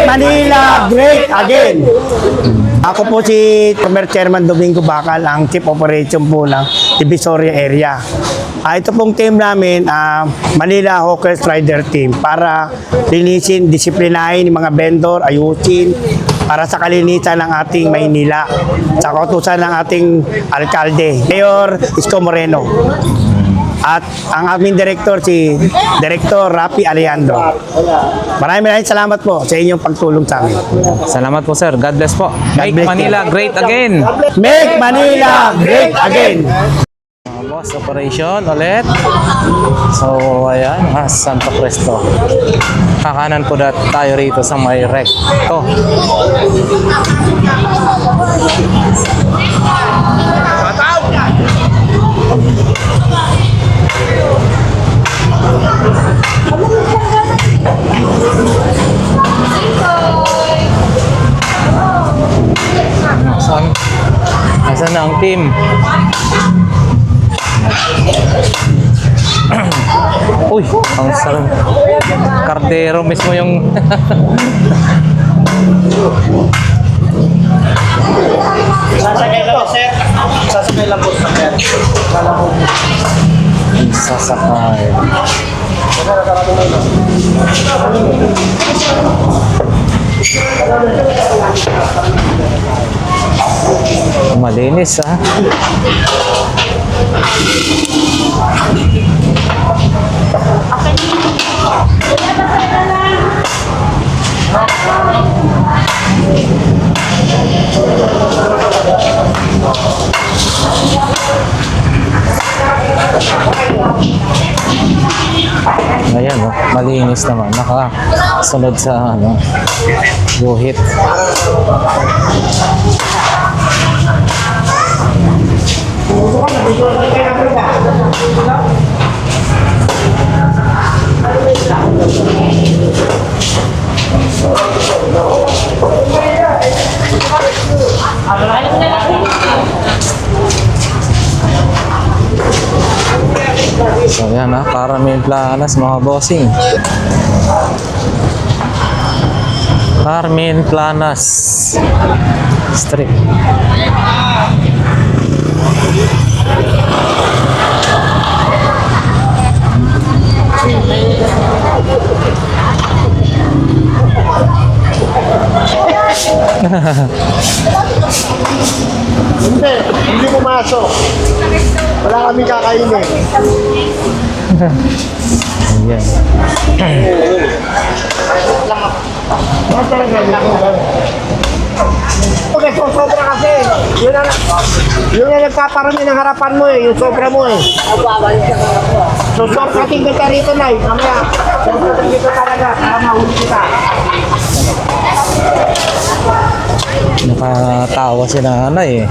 Manila great again! Ako po si Commerce Chairman Domingo Bacal, ang Chief Operation po ng Divisoria Area. Ito pong team namin, Manila Hawkers Rider Team, para linisin, disiplinahin yung mga vendor, ayusin, para sa kalinisan ng ating Maynila, sa kautusan ng ating alkalde, Mayor Isko Moreno. At ang aming director, si Director Rafi Alejandro. Maraming salamat po sa inyong pagtulong sa amin. Salamat po sir. God bless po. Make bless Manila you. great again. Make Manila great again! Boss, operation ulit. So, ayan, Santo Cristo. Kakanan po tayo rito sa may recto. Nasaan na ang team? Uy, ang sarap. Kardero mismo yung Sasakay lang po, sir. Sasakay lang po, sir. sasakay. Malinis ah. Ayan oh, malinis naman. Nakasunod sa guhit. So yan ha, Carmen Planas mga bossing. Carmen Planas Street. Hindi pumasok. Wala kami kakainin. Ayan. Okay, so sobra kasi. Yun na nagpaparami ng harapan mo eh. Yung sobra mo eh. So sobra tingin ka rito na eh. Mamaya, sobra dito talaga. Para mahuli kita. Nakatawa si nanay eh.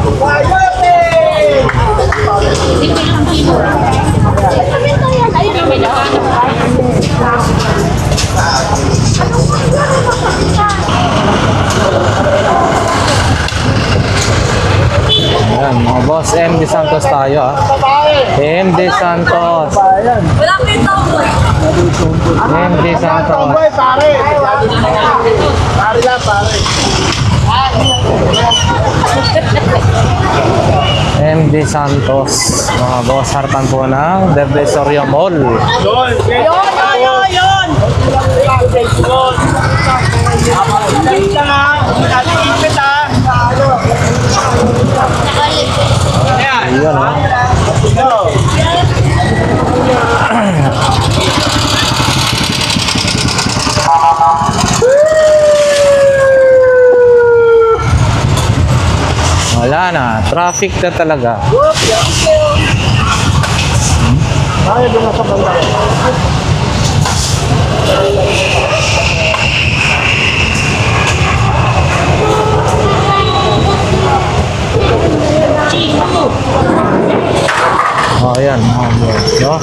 Ayan mga boss, MD Santos tayo ah. MD Santos. MD Santos. Pare. Pare lang, pare. MD Santos. Mga boss, harapan po ng Divisoria Mall. Yun! Ayan ah. Wala na, traffic na talaga. Ay, doon sa banda. Oh, ayan. No?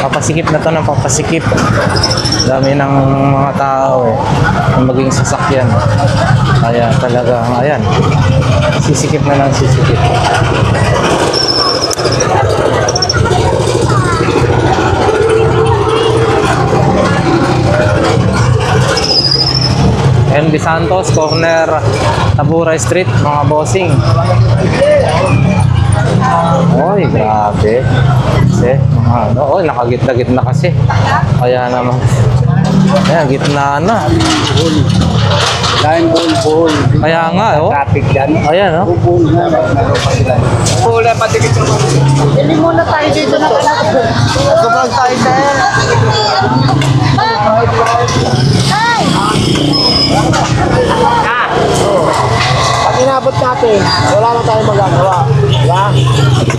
Papasikip na to ng papasikip. Dami ng mga tao eh. Maging sasakyan. Kaya talaga, ayan. Sisikip na lang sisikip. NB Santos, corner Tabura Street, mga bossing. Oy, grabe. Kasi, mga ano, nakagitna-gitna kasi. Kaya naman. Ayan, gitna na. Dahil bull. Kaya nga, oh. Traffic dyan. Ayan, oh. Bull na. Meron pa sila. Bull na patikit naman. Hindi muna tayo dito na anak. Kapag tayo tayo. Ay! Pag inabot natin, wala na tayong magagawa. Diba?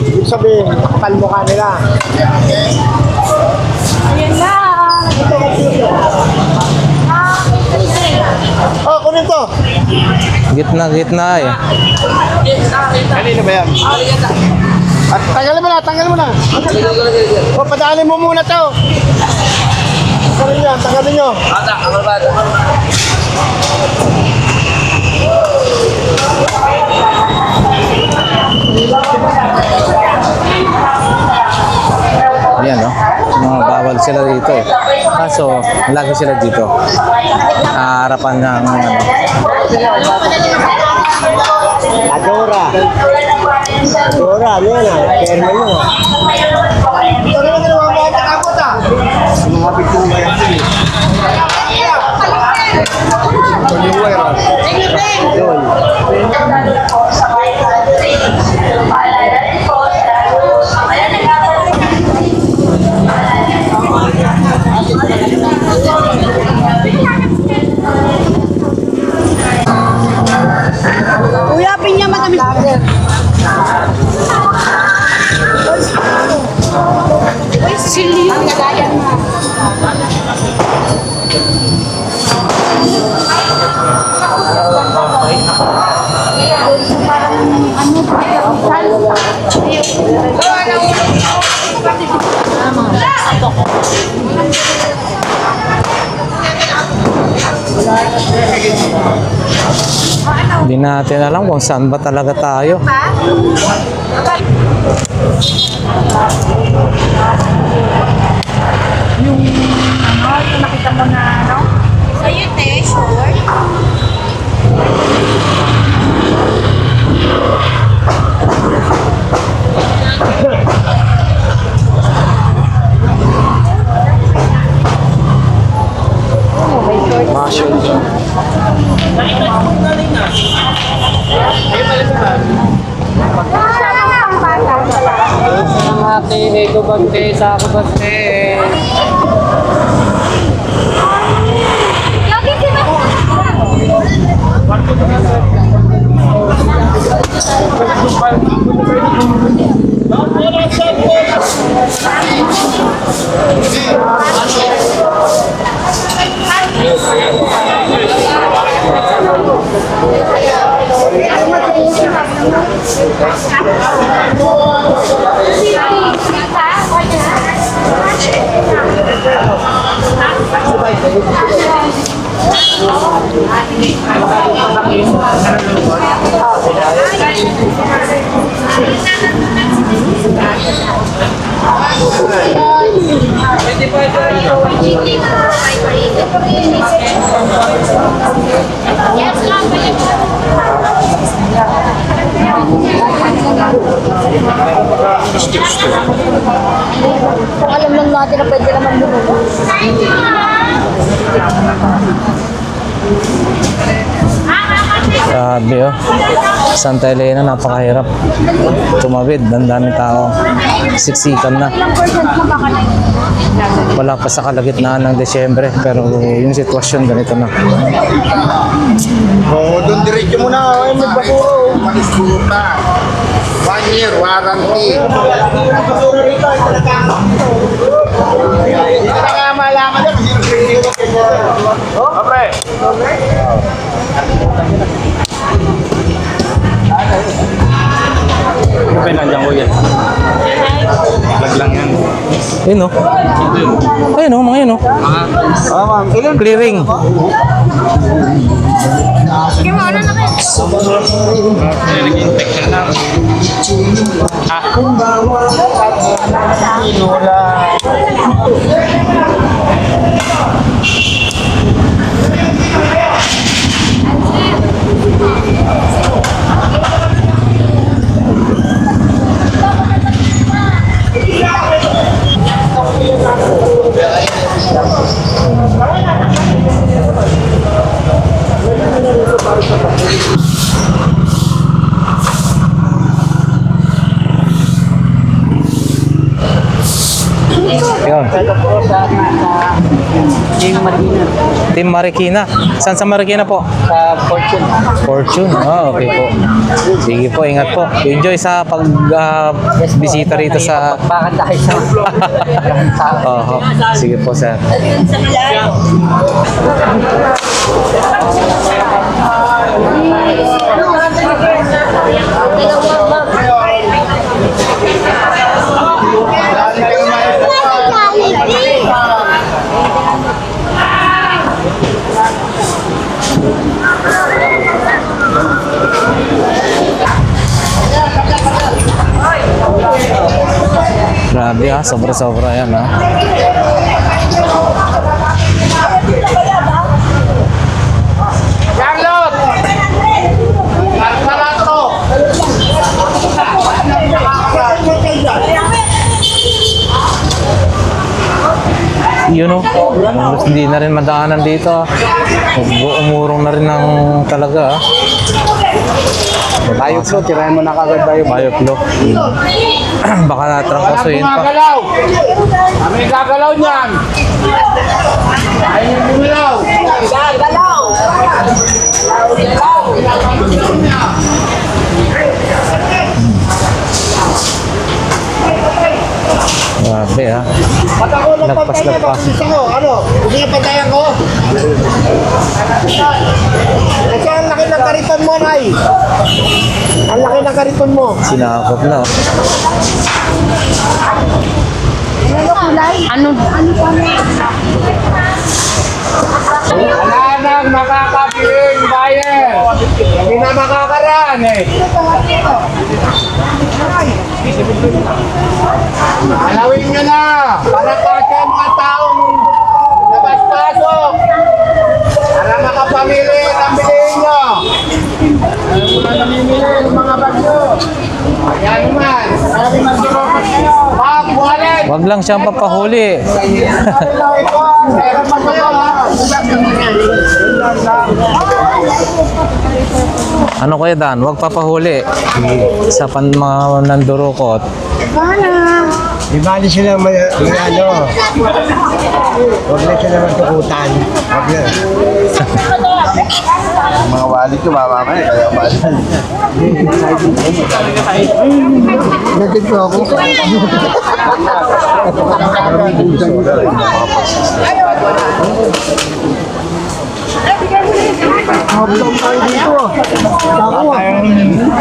Ibig sabihin, nakapal mukha nila. Ayan na! Oh, kunin to. Gitna eh. Kanina ba yan? At tanggalin mo na. O, padaanin mo muna to. Tanggalin nyo. Ayan, no? Mga bawal sila dito eh. Kaso, lagi sila dito. Harapan ng ano. Adora, yan ah. Chairman mo. Ito na ginawa mo ang takot ah. Mga bitong ba yan? Ito yung wire ah. Yun. Uyapin niya matamis. Uy, sili. Ang nagayan mo. Hindi natin alam kung saan ba talaga tayo. Yung nakita mo na ano? Sa'yo, te, sure. Ate, ego bagte, sa ako bagte. Lagi sila. Kung alam lang natin na pwede naman lumabas. Grabe oh. Santa Elena, napakahirap. Tumawid, ang daming tao. Siksikan na. Ilang percent mo baka na Wala pa sa kalagitnaan ng Desyembre. Pero yung sitwasyon, ganito na. Oo, doon diretso mo na. Ay, magpapuro. Manisbuta. 1 year warranty. Hindi na nga malaman yan. Oh, pre. Kapag nandiyan ko yan. Vlog lang yan. Ayun oh. Ayun oh, mga yun oh. Ma'am. Ilan? Clearing. Sige mo, ano na kayo? Nag-infection lang. Team Marikina. Saan sa Marikina po? Sa Fortune. Fortune. Okay po. Sige po, ingat po. Enjoy sa bisita rito sa... Bakit tayo sa... Oo. Sige po, sir. Grabe sobra-sobra yan Carlot! Carlato! Yun o. Hindi na rin madaanan dito. Umurong na rin ng talaga Bayoklo, tirahin mo na kagad bayoklo. Bayoklo. Baka natrangkasuhin pa. Gumagalaw! Kami gagalaw niyan! Ayun yung gumalaw! Gagalaw! Grabe Ba't ako Lagpas-lagpas. Ano? Gusto niya pantayan ko? Kasi ang laki ng kariton mo, Nay. Ang laki ng kariton mo. Sinakop na. Ano pa Wala nang makakabiling buyer. Hindi na makakaraan Alawin nyo na para kasya ang mga taong labas-pasok para makapamili ng bilihin nyo. Alam mo na namimili ng mga bagyo. Ayan naman. Sabi mag-iropat kayo. Pag wallet. Wag lang siyang papahuli. Meron pa kayo ha. Ano Kuya Dan? Wag papahuli. Sa mga nandurukot. Di bali sila may ano. Huwag na sila magtukutan. Huwag na. Mga wallet ko, mamamay. Kaya wallet. Nagig ko ako.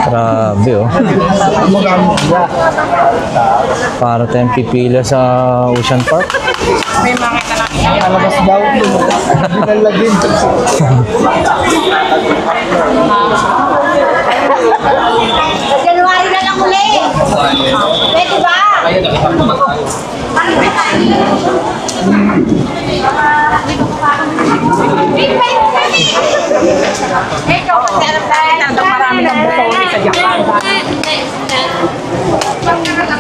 Grabe Para tayong pipila sa Ocean Park. Alabas daw. Binalagin. January na lang uli. Pwede ba? Ikaw, masarap tayo. Marami ng buto sa Japan.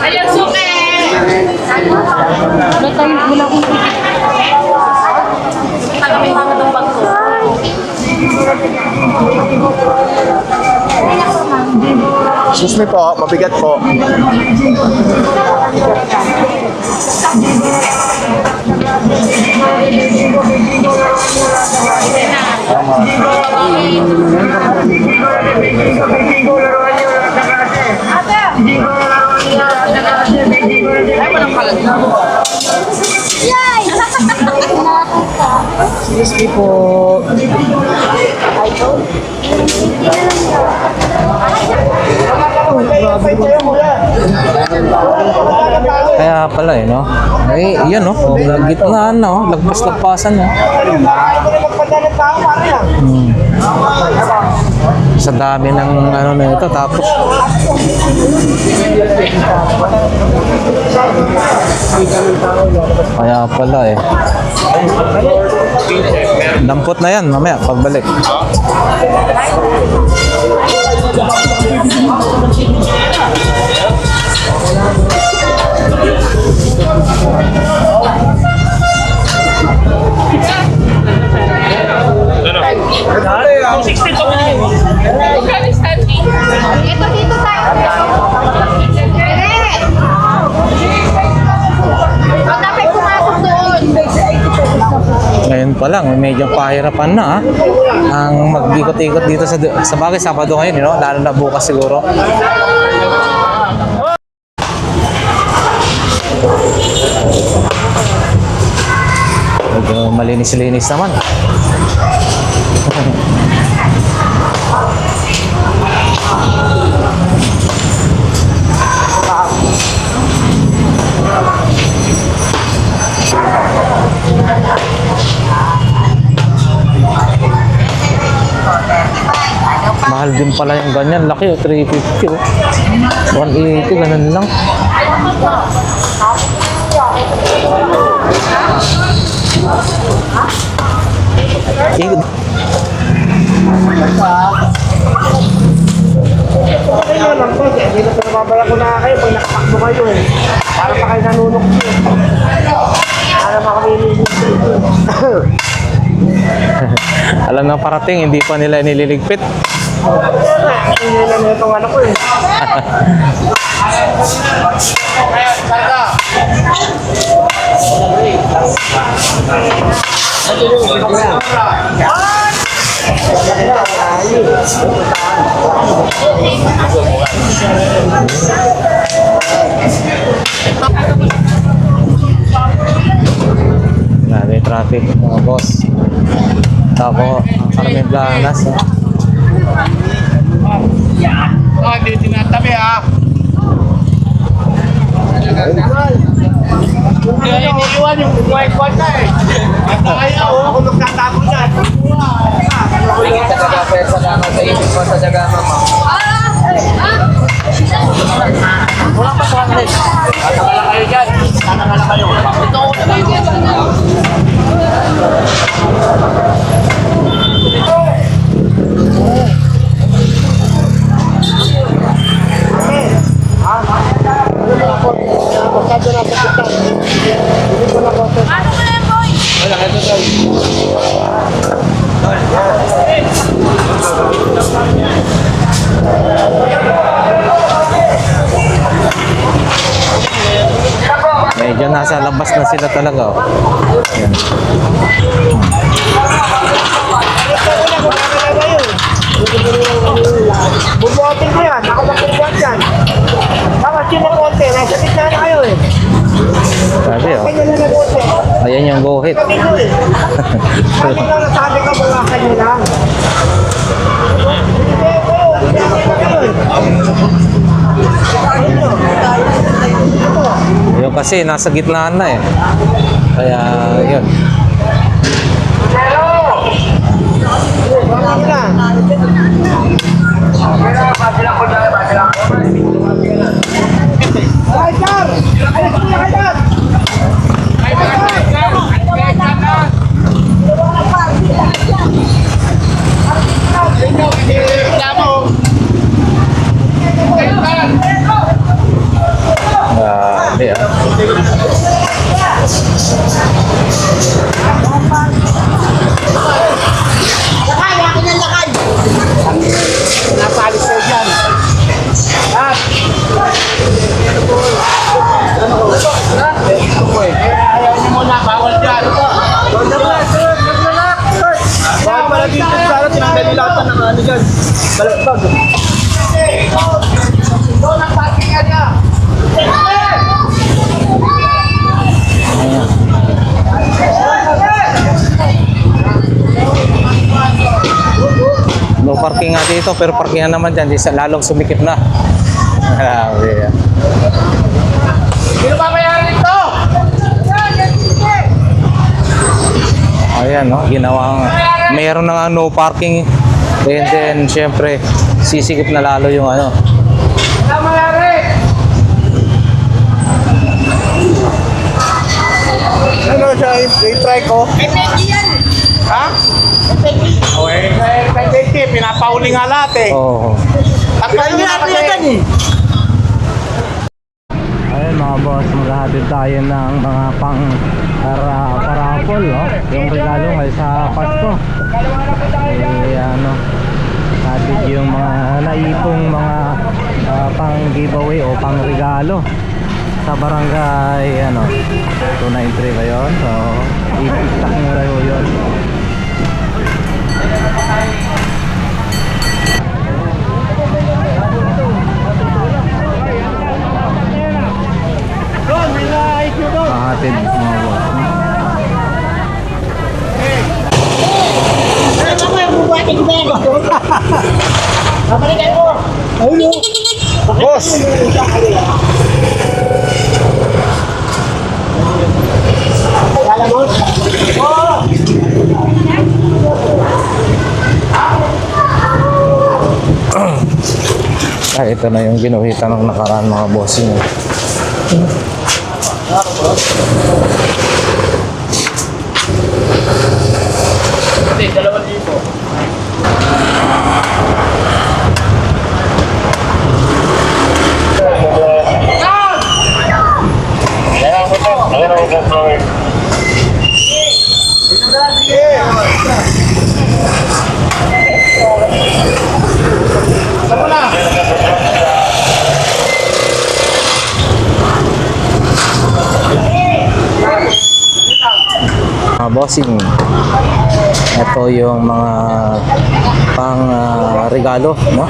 Ayun, suke! Batayin mo lang kung may mga itong bagto. Excuse me po, mabigat po. Excuse me po. Kaya pala no? Eh, yan gitnaan na lagpas-lagpasan Sa dami ng ano na ito, tapos kaya pala dampot na yan mamaya pagbalik. Ito dito tayo. Huwag na kayo pumasok doon. Ngayon pa pa lang, medyo pahirapan na ang mag-ikot-ikot dito sa bagay, Sabado ngayon, you know? Lalo na bukas siguro. Medyo malinis-linis naman. Mahal din pala yung ganyan. Laki oh, 350 oh. 180, ganun lang. Okay na lang po. Hindi na pinababala ko na kayo pag nakatakbo kayo eh. Para pa kayo nanunok ko. Para makamililig. Alam ng parating, hindi pa nila nililigpit. Hindi na nila itong ano ko eh. Grabe traffic mga boss. Tapos karaming planas. Hindi tinatabi ha. Kaya iniiwan yung white na eh. At ayaw, ako magtatapon dyan. Kita ka dapat sa gama sa isip mo sa gama mo. Walang pa sa kanila. Tatangala kayo dyan. Tatangala kayo. Ito ako na kayo. Ano mo na yan, boy? Medyo nasa labas na sila talaga. Oh. Yan. Bubuhatin ko yan. Ako magbubuhat yan. Tapos yun ang konti. Nasa gitna na kayo eh. Sabi oh. Kanya na nag-konti. Ayan yung go hit. Sabi ko eh. Sabi ko nasabi ka mga kanya lang. Yung kasi nasa gitnaan na eh. Kaya yun. Grabe ah. Napalis ko dyan. At Ayaw niyo muna, bawal dyan. bawal pala dito sa ano, tinanggal nila ata ng ano dyan. Balagbag. Doon ang parking area. No parking nga dito, pero parkingan naman dyan, di sa lalong sumikip na. Grabe. Sino babayaran ito? Ayan, no? Ginawang, mayroon na nga no parking. And then, syempre, sisikip na lalo yung ano. Sino mayari? Ano siya, i-try ko. Ha? Okay, kay Becky, pinapauli nga lahat eh. Oo. Tapayin nyo na kasi. Ayun mga boss, maghahatid tayo ng mga parapol, no? Yung regalo ngayon sa Pasko. Eh, ano, hatid yung mga naipong mga pang giveaway o pang regalo sa barangay, ano, 293 ba yun? So, itiktak nyo rayo yun. Pahatid mga boss. Boss! Ito na yung ginuhitan ng nakaraan mga bossing. Hindi, 2,000. Mga bossing, ito yung mga pang regalo, no?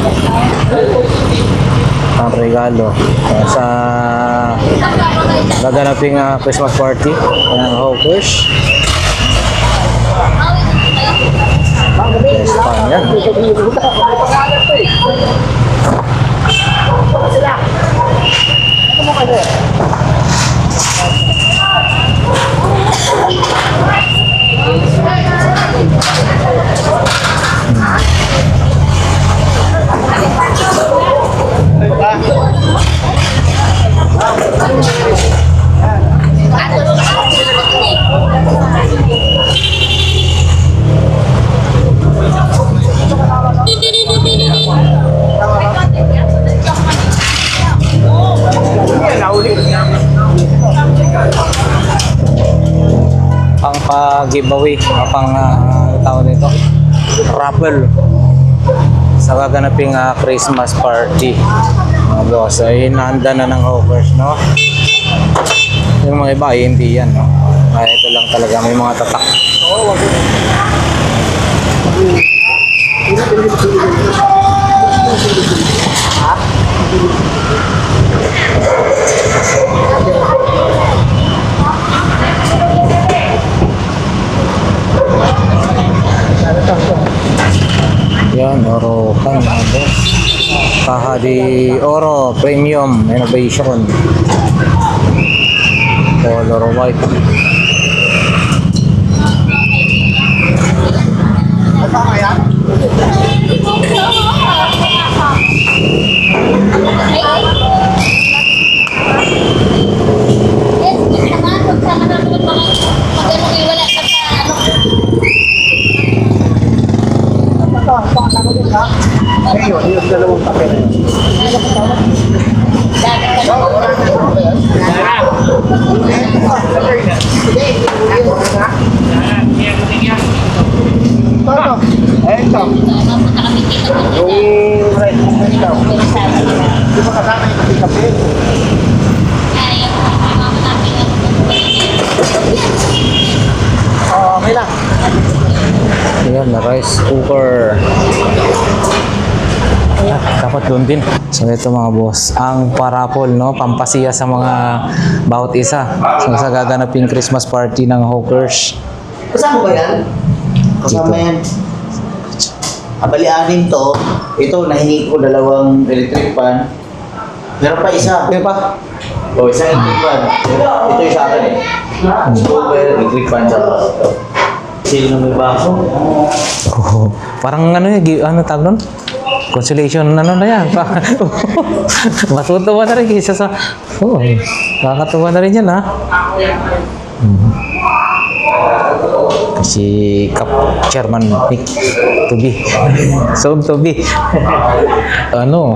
Pang regalo sa gaganaping Christmas party ng Hawkers. Yes, pan yan. Pang pa-giveaway o pang tawag nito, raffle sa gaganaping Christmas party mga boss. Ay nahanda na ng Hawkers, no? Yung mga iba ay hindi yan, no? Ay ito lang talaga, may mga tatak. Yan, Oro kan mga boss. Kaha di Oro Premium Innovation. Color white. Yung dalawang papel na yun. Ito. Yung red. Ito. Di ba kasama yung kape? Okay lang. Ayan, na rice cooker. Dapat doon din. So ito mga boss, ang parapol, no, pampasiya sa mga bawat isa sa gaganaping Christmas party ng Hawkers. Kasama ba yan? Kasama yan. Abali-anin to. Ito, nahingi ko 2 electric fan. Meron pa isa. Di ba? O, isang electric fan. Ito yung sa akin eh. Super electric fan sa sino na may baso? Oh, parang ano ano tawag nun? Consolation ano na yan. Matutuwa na rin isa sa... Oh, nakakatuwa na rin yan, ha? Si Cap Chairman Nick to be. Soon to be. Ano?